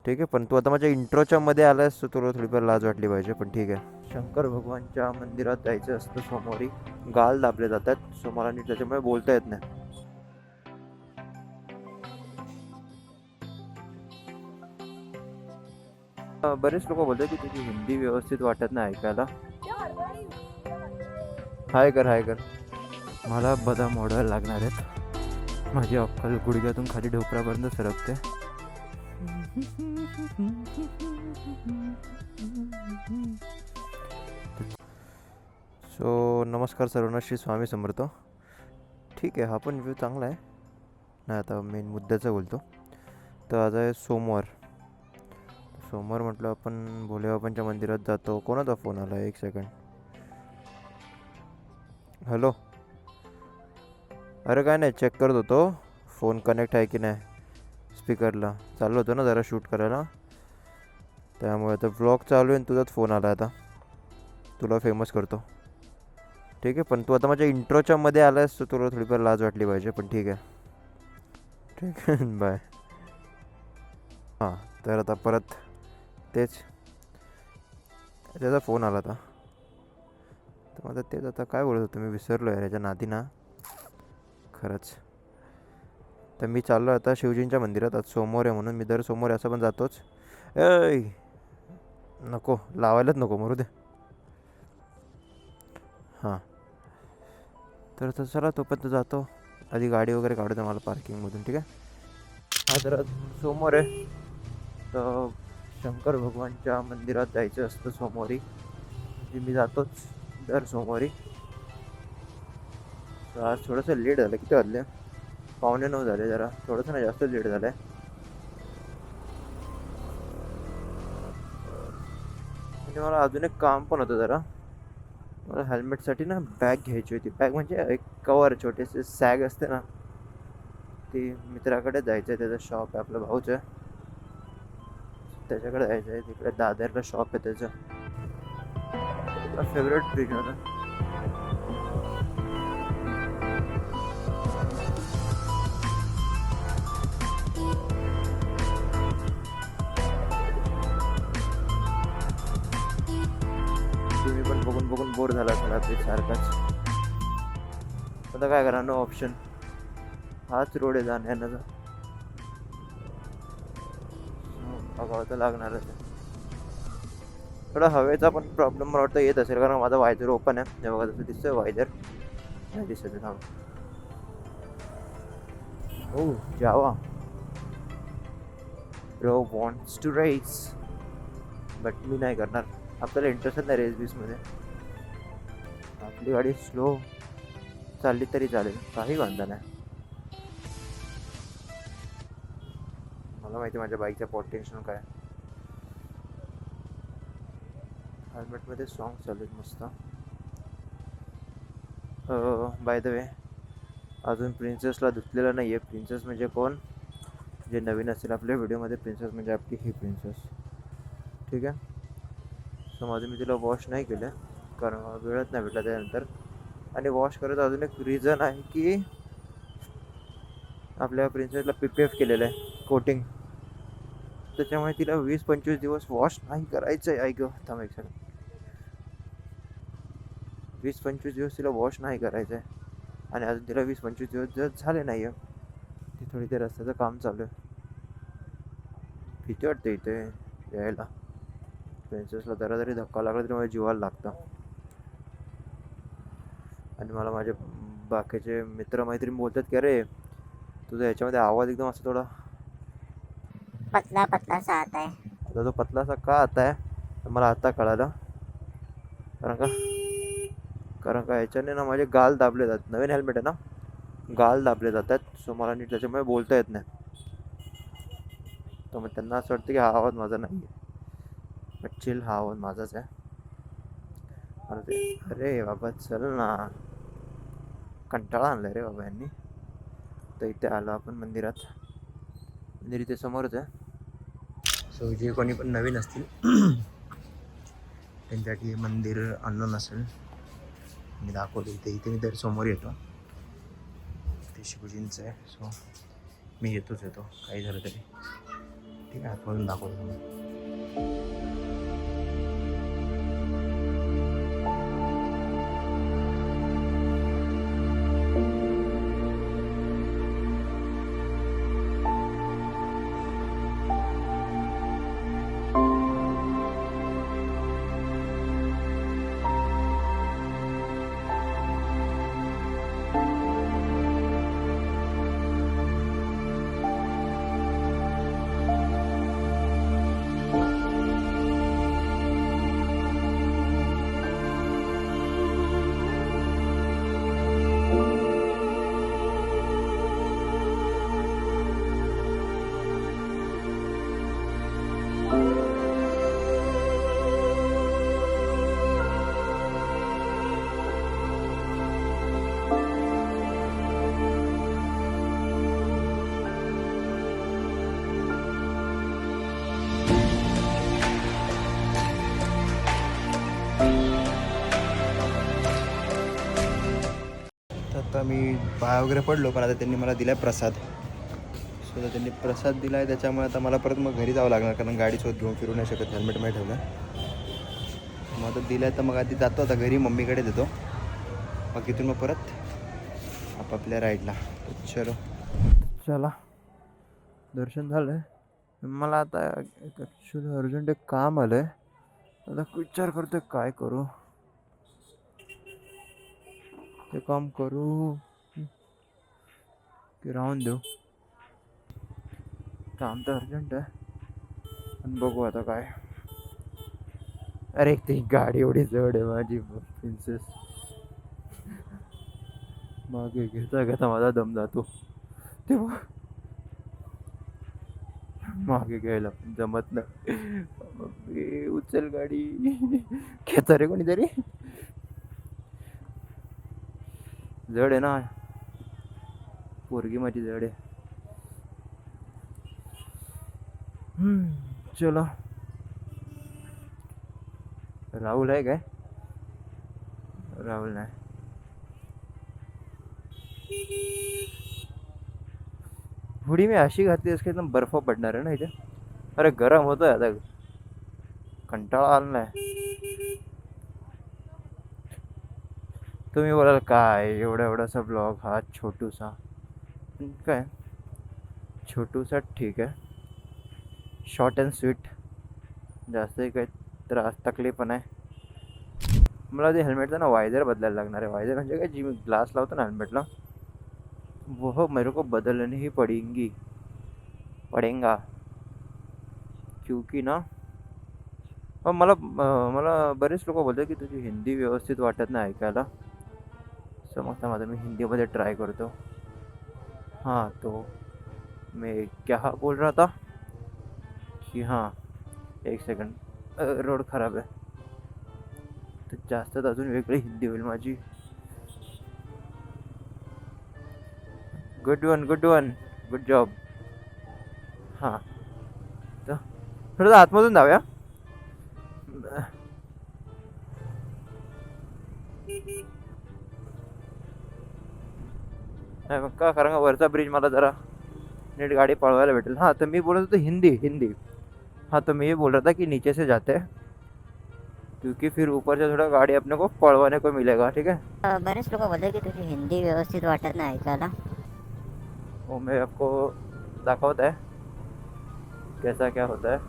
ठीक आहे, पण तू आता माझ्या इंट्रोच्या मध्ये आलायस तर तुला थोडीफार लाज वाटली पाहिजे, पण ठीक आहे. शंकर भगवानच्या मंदिरात जायचं असतं सोमवारी. गाल दाबले जातात सो मला नीट त्याच्यामुळे बोलता येत नाही. बरेच लोक बोलतात की तुझी हिंदी व्यवस्थित वाटत नाही ऐकायला. हाय कर हाय कर. मला बदाम ओढायला लागणार आहेत. माझी अक्कल गुडघ्यातून खाली ढोपरापर्यंत सरकते. सो नमस्कार सर्वांना, श्री स्वामी समर्थ. ठीक आहे, हा पण व्ह्यू चांगला आहे. नाही, आता मेन मुद्द्याचं बोलतो. तर आज आहे सोमवार. सोमवार म्हटलं आपण भोलेबाबांच्या मंदिरात जातो. कोणाचा फोन आला? एक सेकंड. हॅलो. अरे काय नाही, चेक करत होतो फोन कनेक्ट आहे की नाही स्पीकरला. चालू होतं ना जरा शूट करायला, त्यामुळे आता व्लॉग चालू आहे. तुझाच फोन आला. आता तुला फेमस करतो. ठीक आहे, पण तू आता माझ्या इंट्रोच्या मध्ये आलायस तर तुला थोडीफार लाज वाटली पाहिजे, पण ठीक आहे. ठीक आहे. बाय. हां, तर आता परत तेच त्याचा फोन आला होता. तर माझं तेच आता काय बोलत होतो मी विसरलो आहे याच्या नादी ना, खरंच. तर मी चाललो आता शिवजींच्या मंदिरात. आज सोमवार आहे म्हणून मी दर सोमवारी असं पण जातोच. ऐ नको लावायलाच नको, मरू दे. हां, तर तसं चला तोपर्यंत जातो. आधी गाडी वगैरे काढू दे मला पार्किंगमधून, ठीक आहे. हा, तर आज सोमवार आहे तर शंकर भगवानच्या मंदिरात जायचं असतं सोमवारी. म्हणजे मी जातोच दर सोमवारी. तर आज थोडंसं लेट झालं. किती वाजले? 8:45 झाले. जरा थोडंसं ना जास्त लेट झालं आहे. आणि मला अजून एक काम पण होतं जरा. मला हेल्मेटसाठी ना बॅग घ्यायची होती. बॅग म्हणजे एक कवर, छोटेसे सॅग असते ना, ती मित्राकडे जायचं आहे. त्याचं शॉप आहे, आपल्या भाऊचं. त्याच्याकडे जायचं आहे. तिकडे दादरला शॉप आहे त्याचं. फेवरेट ब्रिज होता. तुम्ही पण बघून बघून बोर झाला असेल आपली सारखाच. आता काय करा, नो ऑप्शन. हाच रोड आहे जाण्याचा. बघावं तर लागणारच आहे. थोडा हवेचा पण प्रॉब्लेम मला वाटतं येत असेल, कारण माझा वायझर ओपन आहे. हे बघा तसं दिसतोय वायझर. नाही दिसत आहे. थांब. ओ जावा. Bro wants to race, but मी नाही करणार. आपल्याला इंटरेस्ट नाही रेस बीसमध्ये. आपली गाडी स्लो चालली तरी चालेल, काही वांधा नाही. मला माहिती माझ्या बाईकच्या पोटेन्शियल काय. हेल्मेटमध्ये सॉन्ग चालू आहेत मस्त. बाय द वे, अजून प्रिन्सेसला धुतलेलं नाही आहे. प्रिन्सेस म्हणजे कोण? जे नवीन असेल आपल्या व्हिडिओमध्ये, प्रिन्सेस म्हणजे आपली ही प्रिन्सेस. ठीक आहे. सो माझं मी तिला वॉश नाही केलं, कारण मला वेळच नाही भेटला त्यानंतर. आणि वॉश करायचं अजून एक रिझन आहे की आपल्या प्रिन्सेसला PPF केलेलं आहे कोटिंग. त्याच्यामुळे तिला 20-25 दिवस वॉश नाही करायचं आहे. ऐक थांब एक सेकंड. 20-25 दिवस तिला वॉश नाही करायचं आहे. आणि अजून तिला 20-25 दिवस जर झाले नाही आहे. ती थोडी ते रस्त्याचं काम चालू आहे. भीती वाटते इथे यायला. प्रिन्सेसला जरा जरी धक्का लागला तरी मला जीवाला लागतं. आणि मला माझे बाकीचे मित्रमैत्रीण बोलतात की अरे तुझा याच्यामध्ये आवाज एकदम असं थोडा पतला पतला सा आता है. आता तो पतलासा का आता आहे मला आता कळालं. कारण का कारण का याच्याने ना माझे गाल दाबले जातात. नवीन हेल्मेट आहे ना, गाल दाबले जातात. सो मला नीट त्याच्यामुळे बोलता येत नाही. तर मग त्यांना असं वाटतं की हा आवाज माझा नाही आहे, बट चिल, हा आवाज माझाच आहे. अरे बाबा चल ना, कंटाळा आणलाय रे बाबा यांनी. तर इथे आलो आपण मंदिरात. मंदिर इथे समोरच आहे. सो जे कोणी पण नवीन असतील त्यांच्यासाठी मंदिर अननोन असेल. मी दाखवतो इथे मी दर समोर येतो. ते शिवजींचं आहे. सो मी येतो काही झालं तरी. ठीक आहे आतमधून दाखवतो तुम्हाला. आता मी पाया वगैरे पडलो पण आता त्यांनी मला दिला आहे प्रसाद. सो त्यांनी प्रसाद दिला आहे त्याच्यामुळे आता मला परत मग घरी जावं लागणार कारण गाडी शोध घेऊन फिरू नाही शकत. हेल्मेट नाही ठेवलं. मग आता दिलं आहे तर मग आधी जातो आता घरी मम्मीकडे देतो. मग तिथून मग परत आपापल्या राईडला. चलो चला दर्शन झालं आहे. मला आता ॲक्च्युली अर्जंट एक काम आलं आहे. आता विचार करतो काय करू. ते काम करू की राहून देऊ. काम तर अर्जंट आहे पण बघू आता काय. अरे ती गाडी एवढी जड आहे माझी प्रिन्सेस. मागे घेता घेता माझा दम जातो तेव्हा मागे घ्यायला पण जमत नाही. उचल गाडी घेता रे कोणीतरी. जड आहे ना पोरगी माझी जड आहे. चलो राहुल आहे काय. राहुल नाही. हुडी मी अशी घातली असं एकदम बर्फ पडणार आहे ना इथे. अरे गरम होतोय आता कंटाळा आला नाही. तुम्ही बोलाल काय एवढा एवढासा ब्लॉग हा छोटूसा. काय छोटूसा ठीक आहे. Short and sweet. जास्तही काही त्रास तकलीफ नाही. मला ते हेल्मेटचा ना वायझर बदलायला लागणार आहे. वायझर म्हणजे काय जी मी ग्लास लावतो ना हेल्मेटला वो मेरे को बदलनी ही पडेगा क्योंकि ना मला मला बरेच लोक बोलतात की तुझी हिंदी व्यवस्थित वाटत नाही ऐकायला. सो मग माझं मी हिंदीमध्ये ट्राय करतो. हाँ तो मैं क्या बोल रहा था की हाँ एक सेकंड रोड खराब आहे तर जास्त अजून वेगळी हिंदी होईल माझी. Good one good job. हां तर थोडंसं आतमधून जाऊया. नाही मग का कारण का वरचा ब्रिज मला जरा नीट गाड़ी पळवायला भेटेल. हाँ तो मैं बोल रहा था हिंदी. हाँ तो मैं ये बोल रहा था कि नीचे से जाते हैं क्योंकि फिर ऊपर से थोड़ा गाड़ी अपने को पळवाने को मिलेगा. ठीक है. बरेच लोक बोलतात की तुझी हिंदी व्यवस्थित वाटत नाही ऐकायला. वो मैं आपको दाखवता है कैसा क्या होता है.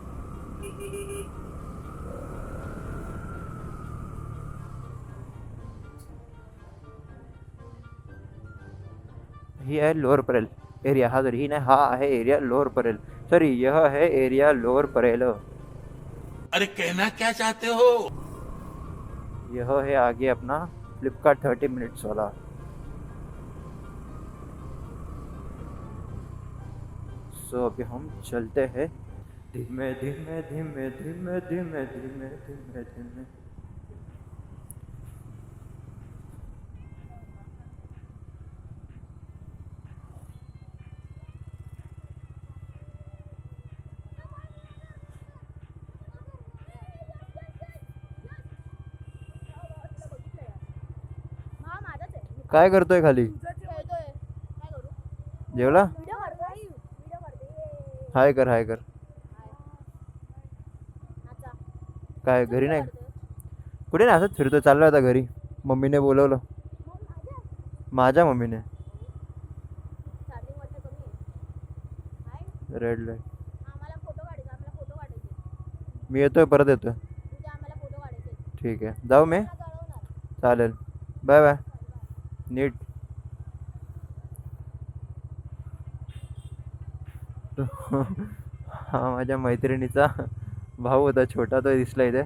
ही आहे लोअर परेल एरिया. हा जर ही नाही हा आहे एरिया लोअर परेल. सॉरी यह है एरिया लोअर परेल. अरे कहना क्या चाहते हो. यह है आगे अपना फ्लिपकार्ट 30 मिनट्स वाला. सो अभी हम चलते हैं धीमे धीमे धीमे धीमे धीमे धीमे धीमे धीमे. काय करतोय खाली. जेवला. हाय कर. काय घरी नाही? कुठे नाही, असंच फिरतो, चाललो आता घरी. मम्मीने बोलवलं, माझ्या मम्मीने. Red light. मी येतोय, परत येतोय. ठीक आहे, जाऊ मी. चालेल, बाय बाय. नीट. हा माझ्या मैत्रिणीचा भाऊ होता छोटा, तो दिसला इथे.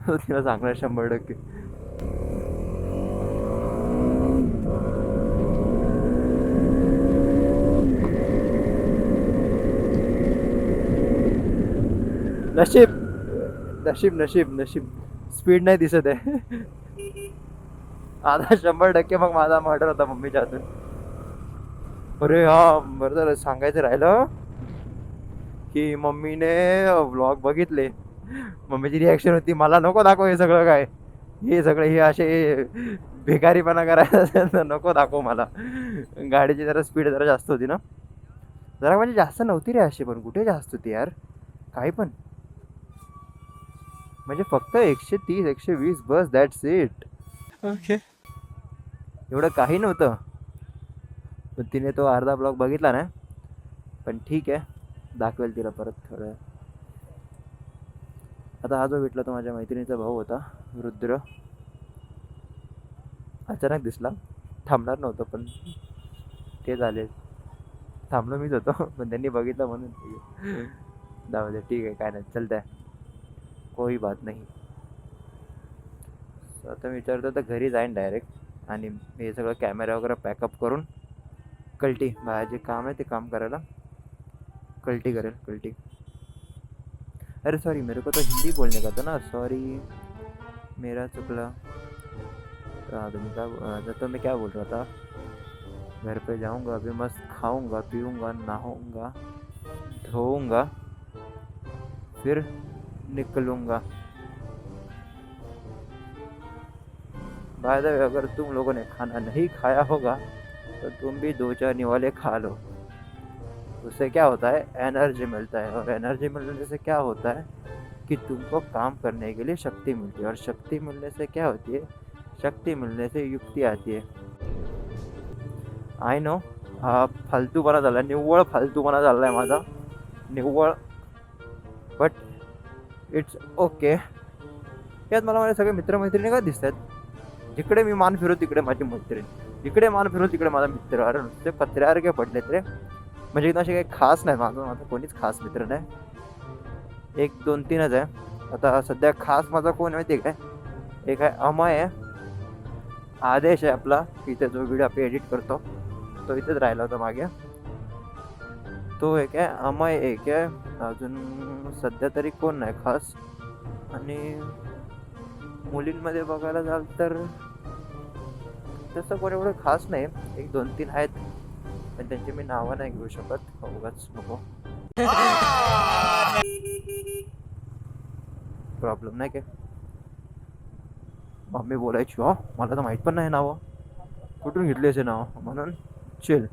तिला सांगणार 100%. नशीब नशीब नशीब नशीब स्पीड नाही दिसत आहे. आता 100% मग माझा मर्डर होता मम्मीच्या हातून. अरे हा बरं झालं, सांगायचं राहिलं की मम्मीने व्लॉग बघितले. मम्मीची रिॲक्शन होती, मला नको दाखव हे सगळं, काय हे सगळं हे असे भिकारीपणा करायला असेल तर नको दाखव मला. गाडीची जरा स्पीड जरा जास्त होती ना, जरा म्हणजे जास्त नव्हती रे अशी, पण कुठे जास्त होती यार, काही पण. म्हणजे फक्त 130 120 बस, दॅट्स इट. ओके. एवढं काही नव्हतं. पण तिने तो अर्धा ब्लॉग बघितला ना, पण ठीक आहे, दाखवेल तिला परत थोडं. आता हा जो भेटला तो माझ्या मैत्रिणीचा भाऊ होता, रुद्र. अचानक दिसला, थांबणार नव्हतं पण ते झाले. थांबलो मीच होतो, पण त्यांनी बघितलं म्हणून जाऊ दे, ठीक आहे, काय नाही, चलत आहे, कोई बात नाही. आता विचारतो तर घरी जाईन डायरेक्ट, आणि हे सगळं कॅमेरा वगैरे पॅकअप करून कल्टी, बाहेर जे काम आहे ते काम करायला कल्टी करेल, कल्टी. अरे सॉरी, मेरे को तो हिंदी बोलने का था ना, सॉरी, मेरा चुकला. तो मैं क्या बोल रहा था, घर पे जाऊंगा अभी, मस्त खाऊंगा पीऊंगा नहाऊंगा धोऊंगा, फिर निकलूंगा. बाय द वे, अगर तुम लोगों ने खाना नहीं खाया होगा तो तुम भी 2-4 निवाले खा लो. उससे क्या होता है, एनर्जी मिलता है, और एनर्जी मिलने से क्या होता है कि तुमको काम करने के लिए शक्ति मिलती है, और शक्ति मिलने से क्या होती है, शक्ति मिलने से युक्ति आती है. आय नो, हा फालतूपणा झाला, निव्वळ फालतूपणा झाला आहे माझा, निव्वळ. But it's okay. यात मला माझे सगळे मित्रमैत्रिणी का दिसतात, जिकडे मी मान फिरव तिकडे माझी मैत्रीण, जिकडे मान फिरव तिकडे माझा मित्र. अरे नुसते पत्र्यासारखे पडलेत रे. म्हणजे एकदम असे काही खास नाही, माझा कोणीच खास मित्र नाही, 1 2 3च आहे. आता सध्या खास माझा कोण माहिती आहे काय, एक आहे अमय आहे, आदेश आहे आपला, इथे जो व्हिडिओ आपण एडिट करतो तो इथेच राहिला होता मागे, तो एक आहे अमय, एक आहे अजून सध्या तरी कोण नाही खास. आणि मुलींमध्ये बघायला जाल तर तसं कोण एवढं खास नाही, 1 2 3 आहेत, पण त्यांची मी नावं नाही घेऊ शकत, उगाच नको प्रॉब्लेम नाही काय. मम्मी बोलायची, हो मला तर माहीत पण नाही नावं, कुठून घेतली असे नाव, म्हणून चिल,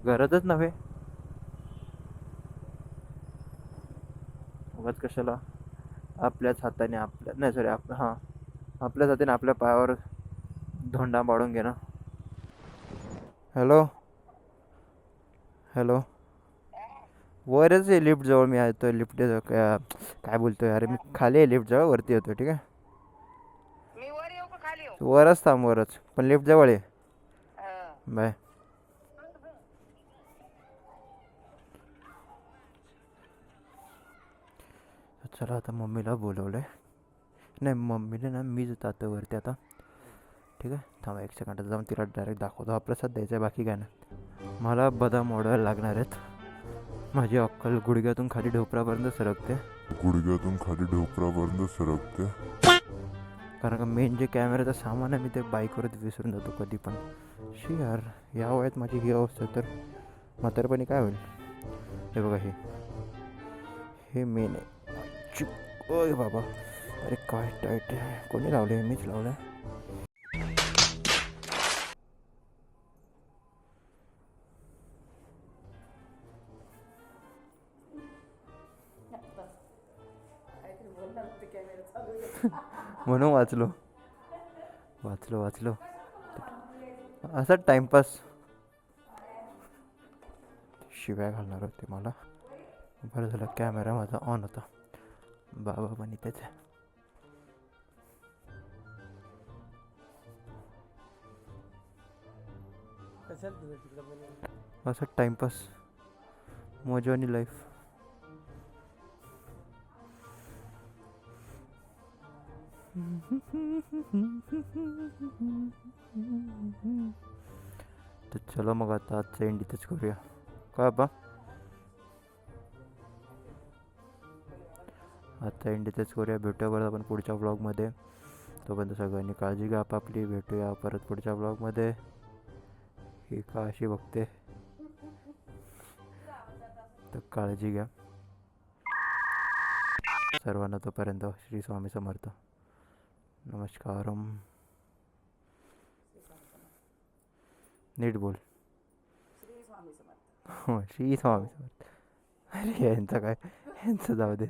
गरजच नव्हे, उगाच कशाला आपल्याच हाताने आपल्या, नाही सॉरी, हां आपल्याच हाताने आपल्या पायावर धोंडा पाडून घे ना. हॅलो हॅलो, वरच आहे लिफ्ट जवळ, मी येतोय लिफ्ट काय बोलतोय अरे, मी खाली आहे लिफ्ट जवळ, वरती येतोय, ठीक आहे. वरच थांब, वरच, पण लिफ्ट जवळ आहे. बाय. चला आता मम्मीला बोलवलं आहे, नाही मम्मीने ना, मीच जातो वरती आता, ठीक आहे. थांबा 1 सेकंड, जाऊन तिला डायरेक्ट दाखवतो, हा प्रसाद द्यायचा आहे, बाकी काय नाही. मला बदाम ओढायला लागणार आहेत, माझी अक्कल गुडघ्यातून खाली ढोपरापर्यंत सरकते, कारण का मेन जे कॅमेऱ्याचं सामान आहे मी ते बाईकवरच विसरून जातो कधी पण. शी यार, या वयात माझी ही अवस्था, तर म्हातारपणी काय होईल. हे बघा, हे मेन आहे. ओय बाबा, अरे काय टाईट आहे, कोणी लावले, मीच लावलं आहे. म्हणून वाचलो वाचलो वाचलो असाच टाइमपास. शिव्या घालणार होते मला. बरं झालं कॅमेरा माझा ऑन होता. बाबा पण इथेच आहे. असं टाइमपास मजानी लाईफ. तर चला मग आता आजचं एंड इथंच करूया का बा. आजचा एंड इथेच करूया. भेटूया परत आपण पुढच्या व्लॉगमध्ये. तोपर्यंत सगळ्यांनी काळजी घ्या आपापली. भेटूया परत पुढच्या व्लॉगमध्ये. ही का अशी बघते तर काळजी घ्या सर्वांना. तोपर्यंत श्री स्वामी समर्थ. नमस्कारम. नीट बोल. हो श्री स्वामी समर्थ. अरे यांचं काय यांचं जाऊ दे.